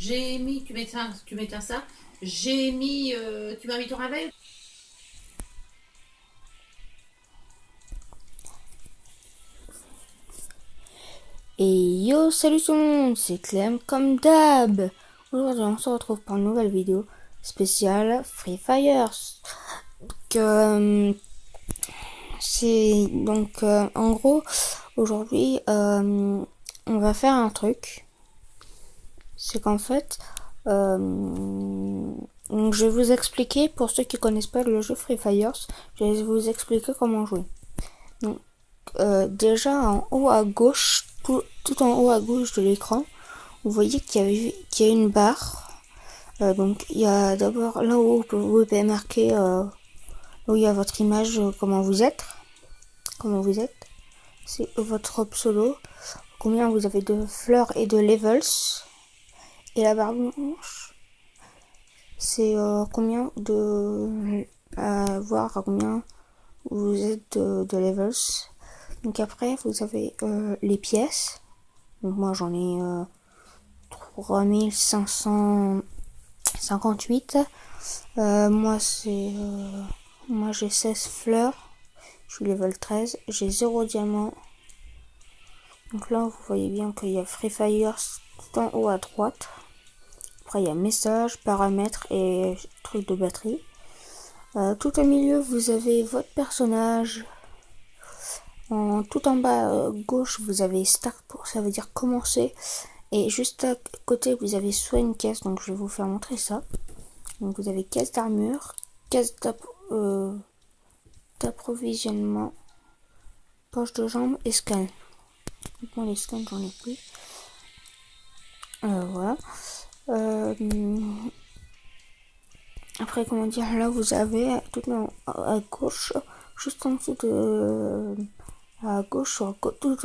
J'ai mis, tu m'éteins ça. J'ai mis, tu m'as mis ton réveil. Et yo, salut tout le monde, c'est Clem comme d'hab. Aujourd'hui, on se retrouve pour une nouvelle vidéo spéciale Free Fire. Que c'est donc en gros aujourd'hui, on va faire un truc. C'est qu'en fait, donc je vais vous expliquer pour ceux qui connaissent pas le jeu Free Fire. Je vais vous expliquer comment jouer. Donc déjà en haut à gauche, tout en haut à gauche de l'écran, vous voyez qu'il y a une barre. Donc il y a d'abord là où vous pouvez marquer où il y a votre image, comment vous êtes. C'est votre pseudo, combien vous avez de fleurs et de levels. Et la barre blanche, c'est combien de voir à combien vous êtes de levels. Donc après vous avez les pièces. Donc moi j'en ai 3558. Moi j'ai 16 fleurs. Je suis level 13. J'ai 0 diamant. Donc là vous voyez bien qu'il y a Free Fire tout en haut à droite. Après il y a message, paramètres et truc de batterie. Tout au milieu vous avez votre personnage. Tout en bas gauche vous avez start, ça veut dire commencer. Et juste à côté vous avez soit une caisse, donc je vais vous faire montrer ça. Donc vous avez caisse d'armure, caisse d'approvisionnement, poche de jambes et scan. Donc moi les scans j'en ai plus. Voilà. Après comment dire, là vous avez tout à gauche, juste en dessous de à gauche sur tout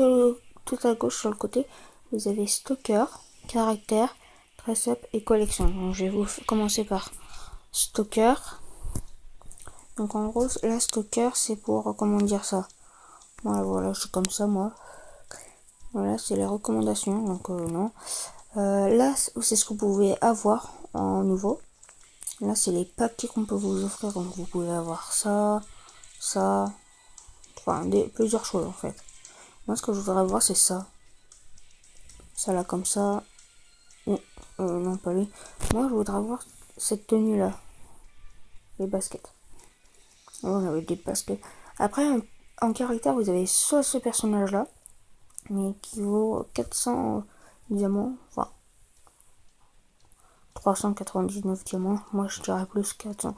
à gauche sur le côté, vous avez stocker, caractère, dress up et collection. Donc je vais vous commencer par stocker. Donc en gros la stocker c'est pour comment dire ça. Voilà, je suis comme ça moi. Voilà, c'est les recommandations, donc non. Là, c'est ce que vous pouvez avoir en nouveau. Là, c'est les paquets qu'on peut vous offrir, donc vous pouvez avoir ça, ça, enfin plusieurs choses en fait. Moi, ce que je voudrais voir, c'est ça. Ça là, comme ça. Non, pas lui. Moi, je voudrais avoir cette tenue là. Les baskets. On avait des baskets. Après, en caractère, vous avez soit ce personnage là, mais qui vaut 400 diamants, enfin 399 diamants, moi je dirais plus 400,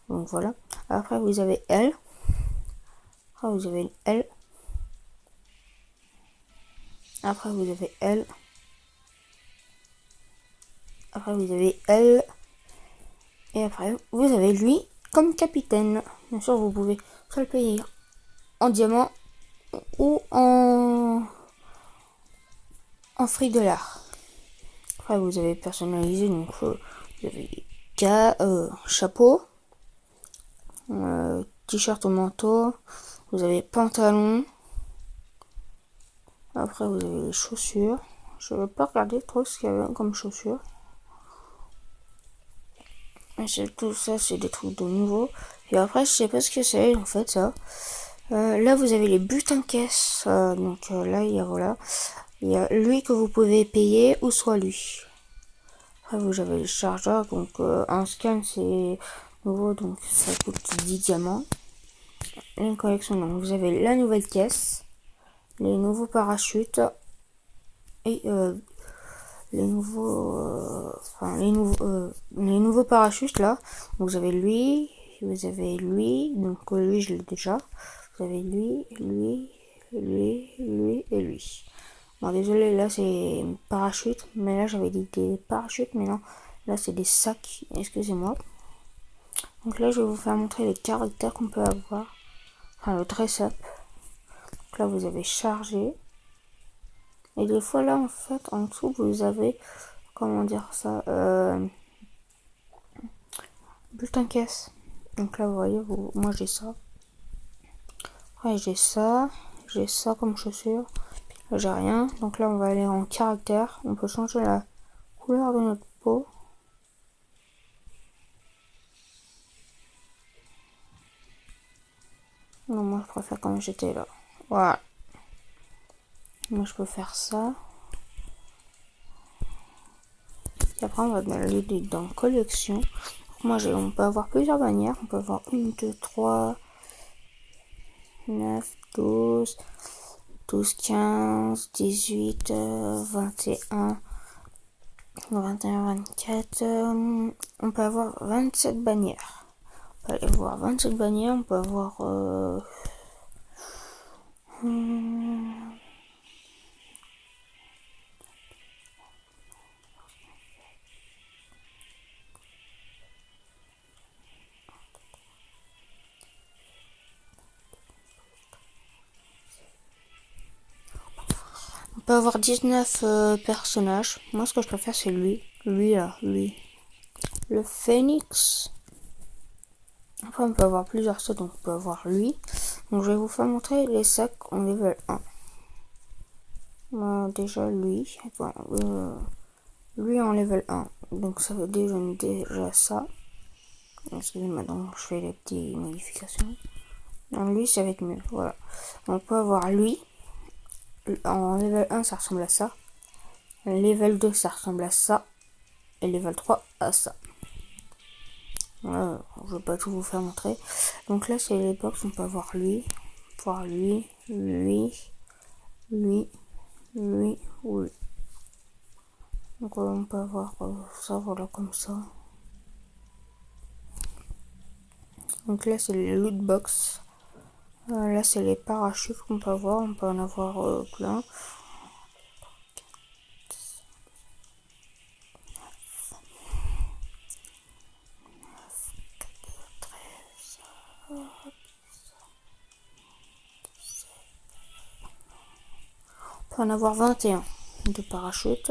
donc voilà. Après vous avez L, après vous avez L, après vous avez L, après vous avez L, et après vous avez lui comme capitaine. Bien sûr vous pouvez soit le payer en diamant ou en free dollar. Après vous avez personnalisé, donc vous avez chapeau, t-shirt au manteau, vous avez pantalon. Après vous avez les chaussures. Je ne vais pas regarder trop ce qu'il y avait comme chaussures. Tout ça c'est des trucs de nouveau. Et après je sais pas ce que c'est en fait ça. Là vous avez les butins caisse. Donc là il y a voilà. Il y a lui que vous pouvez payer ou soit lui. Après vous avez le chargeur. Donc un scan c'est nouveau, donc ça coûte 10 diamants. Une collection, donc vous avez la nouvelle caisse, les nouveaux parachutes et les nouveaux parachutes là. Donc vous avez lui, donc lui je l'ai déjà. Vous avez lui et lui. Bon désolé, là c'est parachute, mais là j'avais dit des parachutes, mais non, là c'est des sacs, excusez-moi. Donc là je vais vous faire montrer les caractères qu'on peut avoir. Enfin le dress up. Donc là vous avez chargé. Et des fois là en fait en dessous vous avez, comment dire ça, bulletin caisse. Donc là vous voyez, moi j'ai ça. Ouais, j'ai ça comme chaussure. Là j'ai rien. Donc là on va aller en caractère. On peut changer la couleur de notre peau. Non, moi je préfère comme j'étais là. Voilà. Moi je peux faire ça. Et après on va aller dans collection. Moi on peut avoir plusieurs bannières. On peut avoir 1, 2, 3, 9, 12, 12, 15, 18, 21, 21, 24. On peut avoir 27 bannières. On peut aller voir 27 bannières. On peut avoir... On peut avoir 19 personnages. Moi, ce que je préfère, c'est lui. Lui, là, lui. Le phénix. Après, on peut avoir plusieurs sauts, donc on peut avoir lui. Donc, je vais vous faire montrer les sacs en level 1. Déjà, lui. Enfin, lui en level 1. Donc, ça veut déjà ça. Excusez-moi, donc je fais les petites modifications. Donc, lui, ça va être mieux. Voilà. On peut avoir lui. En level 1, ça ressemble à ça. Level 2, ça ressemble à ça. Et level 3, à ça. Voilà, je vais pas tout vous faire montrer. Donc là, c'est les box. On peut avoir lui. Voir lui, lui, lui, lui, lui. Donc on peut avoir ça, voilà, comme ça. Donc là, c'est les loot box. Là, c'est les parachutes qu'on peut avoir. On peut en avoir plein. On peut en avoir 21 de parachutes.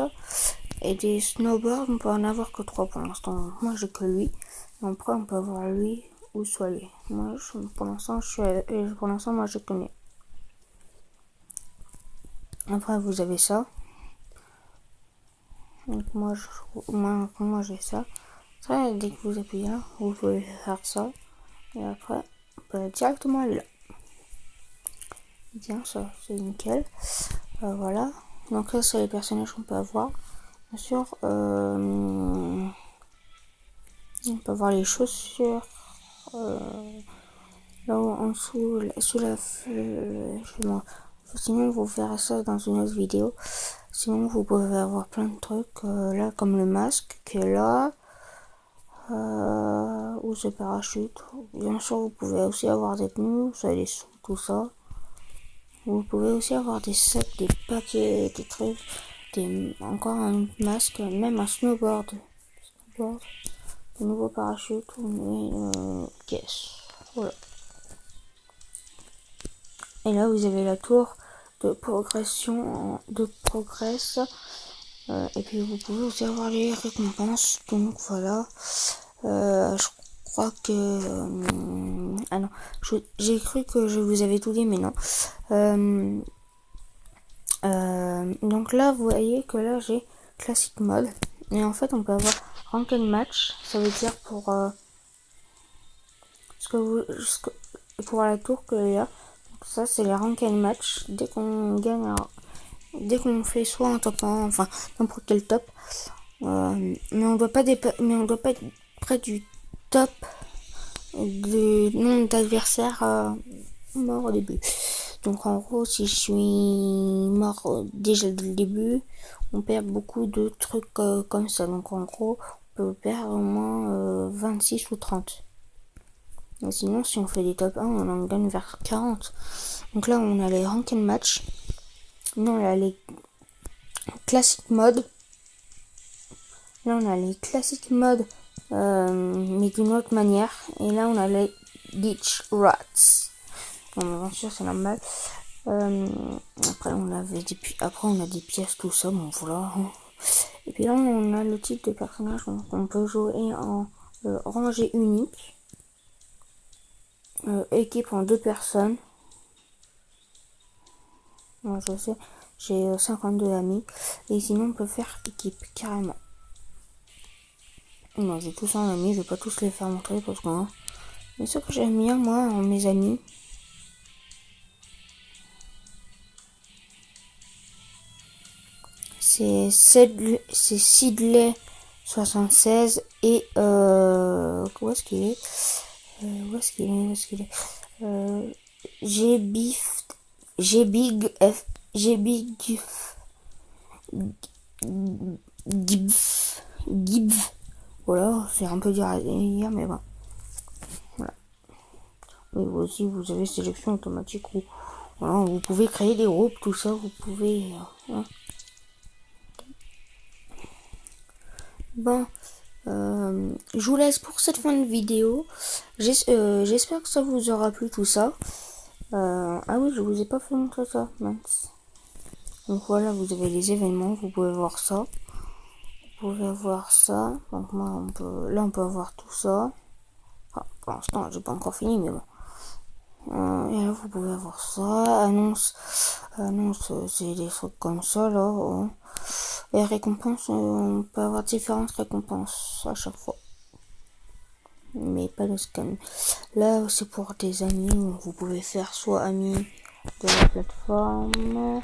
Et des snowboards, on peut en avoir que 3 pour l'instant. Moi, j'ai que lui. Après, on peut avoir lui ou soit lui. Moi, pour l'instant, moi, je connais. Après, vous avez ça. Donc, moi, j'ai ça. Après, dès que vous appuyez là, vous pouvez faire ça. Et après, on peut directement aller là. Bien, ça, c'est nickel. Voilà. Donc là, c'est les personnages qu'on peut avoir. Bien sûr, on peut avoir les chaussures. Là en dessous, sous la sinon vous verrez ça dans une autre vidéo. Sinon vous pouvez avoir plein de trucs là, comme le masque qui est là, ou ce parachute. Bien sûr vous pouvez aussi avoir des pneus, ça, des sous, tout ça. Vous pouvez aussi avoir des sacs, des paquets, des trucs, encore un masque, même un snowboard, de nouveaux parachutes, caisse. Voilà. Et là, vous avez la tour de progression, de progresse. Et puis, vous pouvez aussi avoir les récompenses. Donc, voilà. Je crois que... ah non, j'ai cru que je vous avais tout dit, mais non. Donc là, vous voyez que là, j'ai Classic Mode. Et en fait, on peut avoir Ranked Match. Ça veut dire pour... pour la tour qu'il y a. Ça, c'est les ranked match. Dès qu'on gagne, dès qu'on fait soit un top 1, enfin n'importe quel top, mais on doit pas être près du top du nombre d'adversaires morts au début. Donc en gros, si je suis mort déjà dès le début, on perd beaucoup de trucs comme ça. Donc en gros, on peut perdre au moins 26 ou 30. Et sinon, si on fait des top 1, on en gagne vers 40. Donc là, on a les ranked match. Là, on a les classic mode. Là, on a les classic mode, mais d'une autre manière. Et là, on a les glitch rats. Bon, bien sûr, c'est normal. Après, on a des pièces, tout ça. Bon, voilà. Et puis là, on a le type de personnage. Donc, on peut jouer en rangée unique. Équipe en 2 personnes. Moi, je sais, j'ai 52 amis. Et sinon, on peut faire équipe carrément. Non, j'ai tous en amis, je vais pas tous les faire montrer parce que hein. Mais ce que j'aime bien, moi, en mes amis, c'est Sidley 76 et où est-ce qu'il est, où est-ce qu'il est G Big F Gibbs. Voilà, c'est un peu dur à dire, mais bon. Voilà. Mais vous aussi, vous avez sélection automatique où voilà, vous pouvez créer des groupes, tout ça, vous pouvez. Hein. Bon, je vous laisse pour cette fin de vidéo. J'espère que ça vous aura plu tout ça. Ah oui, je vous ai pas fait montrer ça, mince. Donc voilà, vous avez les événements, vous pouvez voir ça. Vous pouvez voir ça. Donc moi, on peut avoir tout ça. Enfin, pour l'instant, j'ai pas encore fini, mais bon. Et là, vous pouvez avoir ça. Annonce, c'est des trucs comme ça là. Les récompenses, on peut avoir différentes récompenses à chaque fois. Mais pas de scan. Là, c'est pour des amis. Vous pouvez faire soit amis de la plateforme.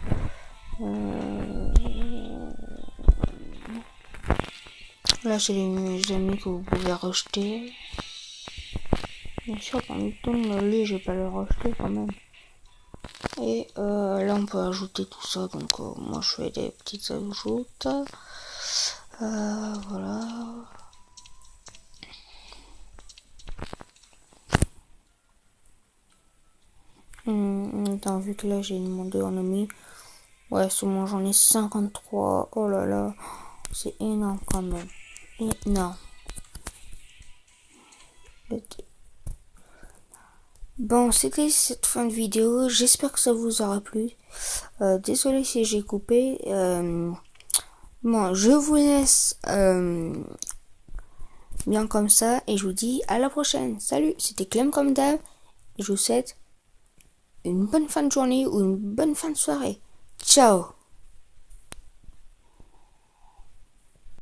Là, c'est les amis que vous pouvez rejeter. Bien sûr, quand il tourne, lui, je vais pas le rejeter quand même. Et là, on peut ajouter tout ça. Donc, moi, je fais des petites ajoutes. Voilà. Attends, vu que là, j'ai demandé en ami. Ouais, souvent, j'en ai 53. Oh là là. C'est énorme quand même. Énorme. Bon, c'était cette fin de vidéo. J'espère que ça vous aura plu. Désolé si j'ai coupé. Bon, je vous laisse bien comme ça. Et je vous dis à la prochaine. Salut, c'était Clem comme d'hab. Et je vous souhaite une bonne fin de journée ou une bonne fin de soirée. Ciao.